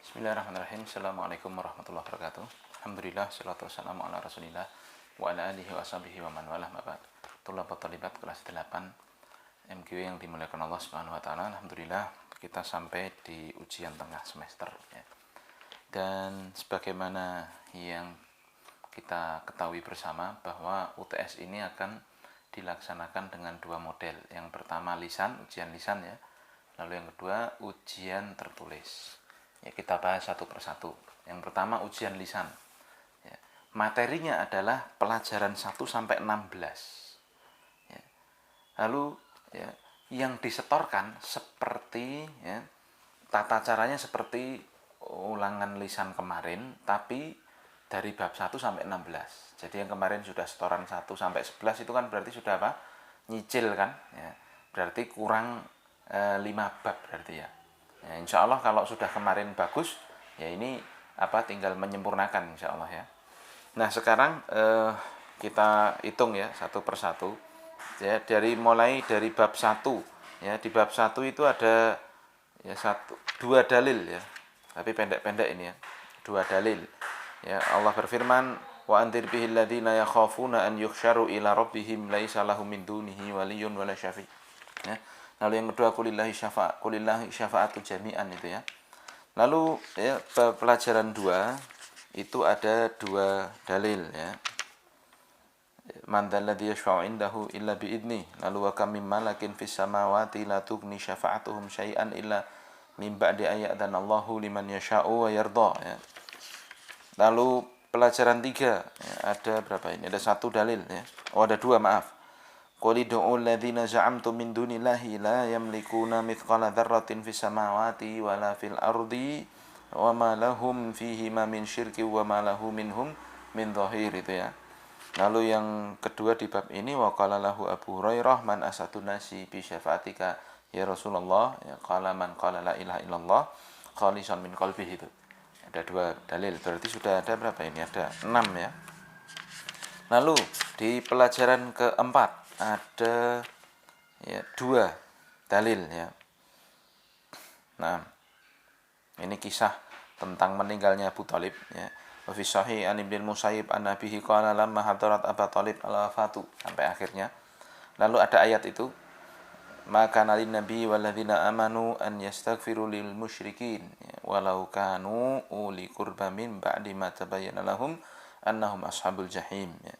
Bismillahirrahmanirrahim. Assalamualaikum warahmatullahi wabarakatuh. Alhamdulillah, salatu wassalamu ala rasulillah wa ala alihi wa sahbihi wa man walah mabad. Tulabat talibat kelas 8 MQ yang dimuliakan Allah subhanahu wa ta'ala. Alhamdulillah kita sampai di ujian tengah semester ya. Dan sebagaimana yang kita ketahui bersama bahwa UTS ini akan dilaksanakan dengan dua model. Yang pertama ujian lisan ya. Lalu yang kedua ujian tertulis. Ya, kita bahas satu persatu. Yang pertama ujian lisan. Ya, materinya adalah pelajaran 1 sampai 16. Ya. Lalu ya, yang disetorkan seperti ya, tata caranya seperti ulangan lisan kemarin, tapi dari bab 1 sampai 16. Jadi yang kemarin sudah setoran 1 sampai 11 itu kan berarti sudah apa? Nyicil kan? Ya. Berarti kurang 5 bab berarti ya. Ya, insya Allah kalau sudah kemarin bagus, ya ini tinggal menyempurnakan insya Allah ya. Nah sekarang kita hitung ya satu persatu. Ya mulai dari bab 1 ya, di bab 1 itu ada ya dua dalil ya, tapi pendek-pendek ini ya, dua dalil. Ya Allah berfirman, wa anzir bihil ladzina yakhafuna an yuhsyaru ila rabbihim laisa lahum min dunihi waliyyun wala syafi'. Ya. Lalu yang kedua kulillahi syafa'atu jami'an itu ya. Lalu ya, pelajaran 2 itu ada dua dalil ya. Man dzalladzi yashfa'u indahu illa biidni. Lalu wa kam mim malakin fis samawati la tughni syafa'atuhum syai'an illa min ba'di ayatan Allahu liman yasha'u wa yarda ya. Lalu pelajaran 3 ya, ada berapa ini? Ada satu dalil ya. Oh ada dua, maaf. Qul ud'u alladzina za'amtum min dunillahi la yamlikuna mithqala dzarratin fis samawati wala fil ardi wa ma lahum fihi ma min syirki wa ma lahu minhum min dhahir itu ya. Lalu yang kedua di bab ini wa qala lahu Abu Hurairah man asatun nasi bi syafaatika ya Rasulullah ya qala man qala la ilaha illallah khalisan min qalbihi itu. Ada dua dalil, berarti sudah ada berapa ini? Ada 6 ya. Lalu di pelajaran keempat ada ya, dua dalil ya. Nah, ini kisah tentang meninggalnya Abu Thalib ya. Wa fi sahih an Ibnu Musayyib an Nabihi qala lamma hadarat Abu Thalib al-wafatu sampai akhirnya. Lalu ada ayat itu, maka nalin nabi walladzina amanu an yastaghfiru lil musyrikin ya, walau kanu uli qurba min ba'di ma tabayyana lahum annahum ashabul jahim ya.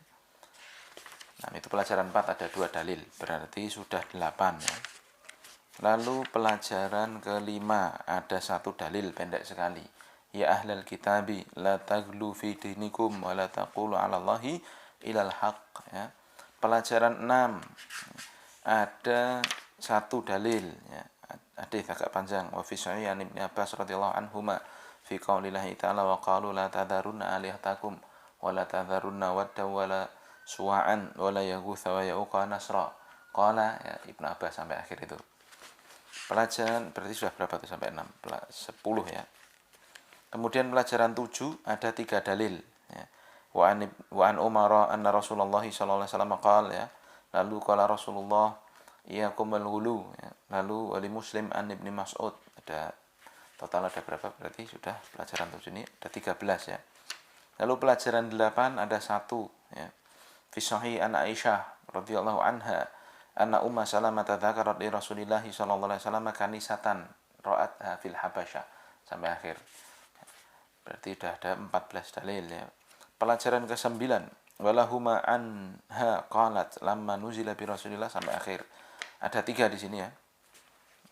Nah, itu pelajaran 4 ada dua dalil, berarti sudah 8 ya. Lalu pelajaran kelima ada satu dalil pendek sekali. Ya ahlal kitabi la taghlu fi dinikum wa la taqulu 'ala Allahi ilal haqq ya. Pelajaran 6 ada satu dalil ya. Hadis agak panjang. Wa fi sahih an Ibnu Abbas radhiyallahu anhuma fi qaulillahi ta'ala wa qalu la tadharunna alihatakum wa la tadharunna wadda wa la suwa'an wala yaghutsa wa yauqa nasra. Qala ya Ibnu Abbas sampai akhir itu. Pelajaran berarti sudah berapa tuh sampai 6? 10 ya. Kemudian pelajaran 7 ada 3 dalil ya. Wa an Umar anna Rasulullah sallallahu alaihi wasallam qala ya. Lalu qala Rasulullah iyakumul ghulu ya. Lalu wali Muslim an Ibnu Mas'ud. Ada total ada berapa? Berarti sudah pelajaran 7 ini ada 13 ya. Lalu pelajaran 8 ada 1 ya. Fi sahih an Aisyah radhiyallahu anha anna Umma Salamah dzakarat li Rasulillah sallallahu alaihi wasallam kanisatan ra'atha fil Habasyah sampai akhir. Berarti sudah ada 14 dalil ya. Pelajaran ke-9 walahuma anha qalat lamma nuzila bi Rasulillah sampai akhir. Ada 3 di sini ya.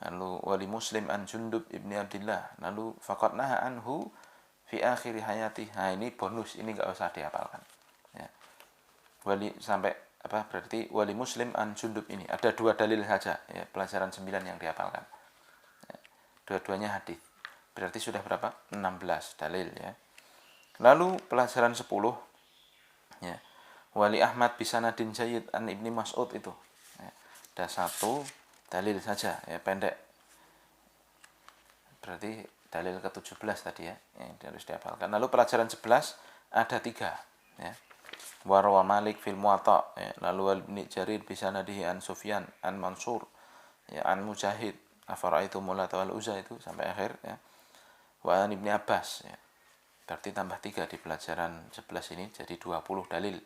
Lalu wali Muslim an Jundub ibni Abdillah. Lalu faqad naha anhu fi akhir hayati. Nah, ini bonus, ini enggak usah dihafalkan. Ya. Wali sampai berarti wali Muslim an Jundub ini ada 2 dalil saja ya, pelajaran 9 yang dihafalkan ya, dua-duanya hadis, berarti sudah berapa? 16 dalil ya. Lalu pelajaran 10 ya, wali Ahmad bisanadin Jayyid an Ibni Mas'ud itu ya, ada 1 dalil saja ya, pendek, berarti dalil ke-17 tadi ya yang harus dihafalkan. Lalu pelajaran 11 ada 3 ya. Warwa Malik fil Muwatta ya. Lalu Ibnu Jarir bisanadihi an Sufyan an Mansur ya an Mujahid afara'aitum Lata wal Uzza itu sampai akhir ya. Wa an Ibni Abbas, ya. Berarti tambah 3 di pelajaran 11 ini jadi 20 dalil.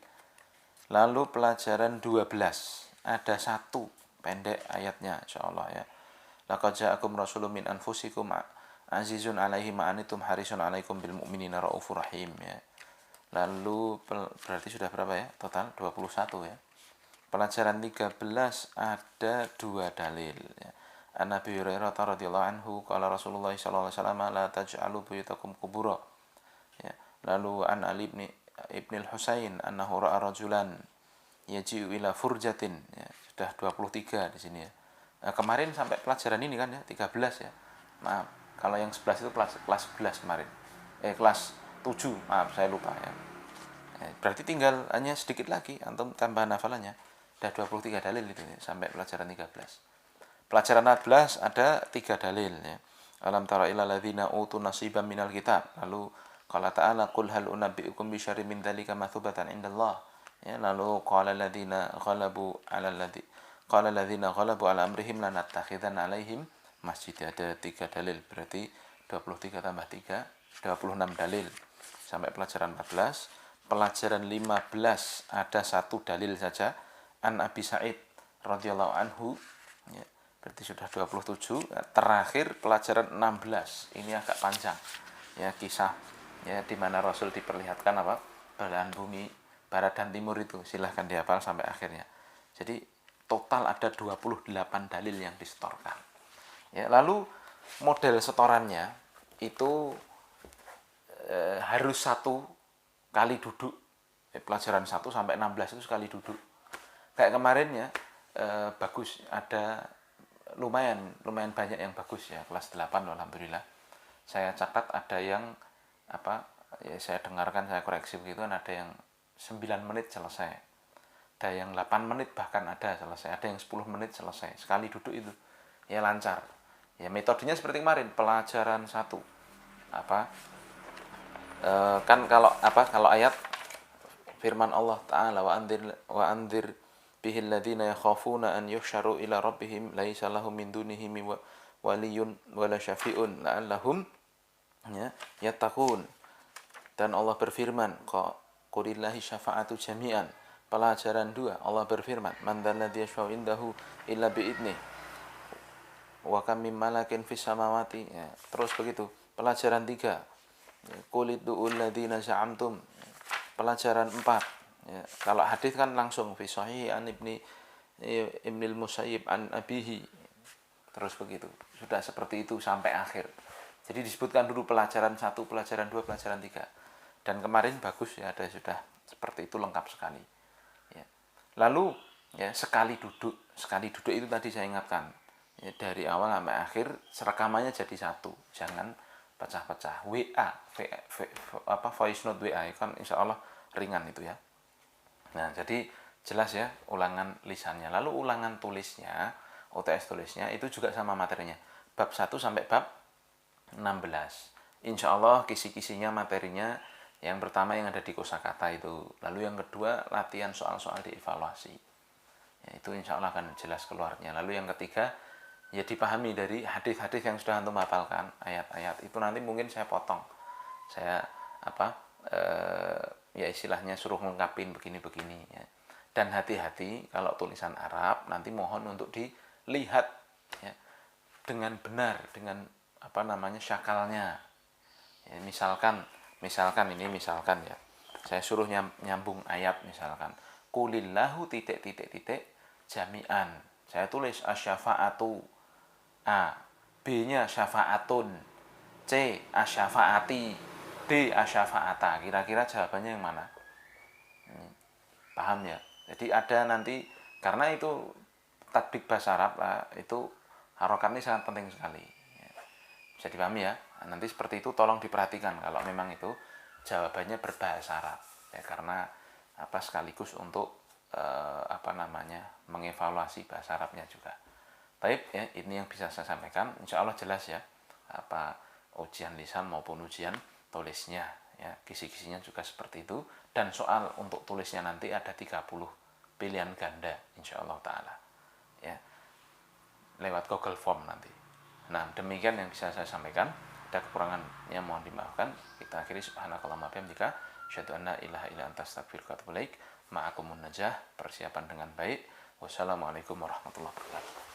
Lalu pelajaran 12 ada 1 pendek ayatnya insyaallah ya. Laqad ja'akum rasulun min anfusikum azizun 'alaihi ma anittum harisun 'alaikum bil mu'minina raufur rahim ya. Lalu berarti sudah berapa ya? Total 21 ya. Pelajaran 13 ada 2 dalil ya. An Nabi Hurairah radhiyallahu anhu qala Rasulullah sallallahu alaihi wasallam la taj'alu buyutakum qubura. Ya. Lalu an Ali ibn al-Husain annahu ra'a rajulan yaji'u ila furjatin ya. Sudah 23 di sini ya. Nah, kemarin sampai pelajaran ini kan ya 13 ya. Maaf, kalau yang 11 itu kelas 11 kemarin. Kelas 7, maaf saya lupa ya. Berarti tinggal hanya sedikit lagi antum tambahan hafalannya. Sudah 23 dalil itu ya, sampai pelajaran 13. Pelajaran 14 ada 3 dalil ya. Alam tara ila ladzina utu nasiban minal kitab. Lalu qala ta'ala qul hal unabbiukum bi syarrin min dzalika mathubatan indallah. Ya, lalu qala ladzina ghalabu ala amrihim lanattakhidanna alaihim masjid. Ada 3 dalil, berarti 23 tambah 3 26 dalil sampai pelajaran 14. Pelajaran 15 ada 1 dalil saja, an Abi Sa'id radhiyallahu anhu ya, berarti sudah 27. Terakhir pelajaran 16 ini agak panjang ya, kisah ya di mana Rasul diperlihatkan apa belahan bumi barat dan timur itu. Silahkan dihafal sampai akhirnya. Jadi total ada 28 dalil yang disetorkan ya. Lalu model setorannya itu harus 1 kali duduk. Pelajaran 1 sampai 16 itu sekali duduk. Kayak kemarin ya, bagus, ada lumayan banyak yang bagus ya, kelas 8 alhamdulillah. Saya catat ada yang apa ya, saya dengarkan, saya koreksi begitu kan, ada yang 9 menit selesai. Ada yang 8 menit bahkan ada selesai, ada yang 10 menit selesai. Sekali duduk itu. Ya lancar. Ya metodenya seperti kemarin, pelajaran 1 apa kan kalau ayat firman Allah taala wa anzir bihil ladzina yakhafuna an yuhsyaru ila rabbihim laisa lahum min dunihi waliyyun wala syafi'un la'allahum ya yattaqun. Dan Allah berfirman qulillahi syafa'atu jami'an. Pelajaran 2 Allah berfirman man dzalladzi yashfa'u indahu illa bi'idnih wa kam min malakin fis samawati ya. Terus begitu. Pelajaran 3 qul idul ladzina za'amtum. Pelajaran 4 ya. Kalau hadis kan langsung fi sahih an Ibnil Musayyib an abihi. Terus begitu. Sudah seperti itu sampai akhir. Jadi disebutkan dulu pelajaran 1, pelajaran 2, pelajaran 3. Dan kemarin bagus ya, ada sudah seperti itu lengkap sekali. Ya. Lalu ya sekali duduk itu tadi saya ingatkan. Ya, dari awal sampai akhir serekamannya jadi 1. Jangan pecah-pecah. Voice note WA kan insya Allah ringan itu ya. Nah jadi jelas ya ulangan lisannya. Lalu ulangan tulisnya, UTS tulisnya itu juga sama materinya. Bab 1 sampai bab 16. Insya Allah kisi-kisinya materinya yang pertama yang ada di kosakata itu. Lalu yang kedua latihan soal-soal dievaluasi. Ya, itu insya Allah akan jelas keluarnya. Lalu yang ketiga ya dipahami dari hadis-hadis yang sudah antum hafalkan, ayat-ayat itu nanti mungkin saya potong, saya ya istilahnya suruh ngungkapin begini-begini ya. Dan hati-hati kalau tulisan Arab nanti mohon untuk dilihat ya, dengan benar, dengan syakalnya ya, misalkan ya saya suruh nyambung ayat, misalkan kulillahu titik jami'an, saya tulis asyafa'atu A, B-nya syafaatun, C asyafaati, D asyafa'ata. Kira-kira jawabannya yang mana? Paham ya? Jadi ada nanti, karena itu tatbik bahasa Arab itu harokatnya sangat penting sekali. Bisa dipahami ya? Nanti seperti itu tolong diperhatikan kalau memang itu jawabannya berbahasa Arab. Ya, karena sekaligus untuk mengevaluasi bahasa Arabnya juga. Baik ya, ini yang bisa saya sampaikan. Insya Allah jelas ya ujian lisan maupun ujian tulisnya ya, kisi-kisinya juga seperti itu. Dan soal untuk tulisnya nanti ada 30 pilihan ganda insya Allah ta'ala ya, lewat Google Form nanti. Nah demikian yang bisa saya sampaikan. ada kekurangannya mohon dimaafkan. Kita akhiri subhanakallahumma bihamdika asyhadu an la ilaha illa anta astaghfiruka wa atubu ilaik. Ma'akumun najah, persiapan dengan baik. Wassalamualaikum warahmatullahi wabarakatuh.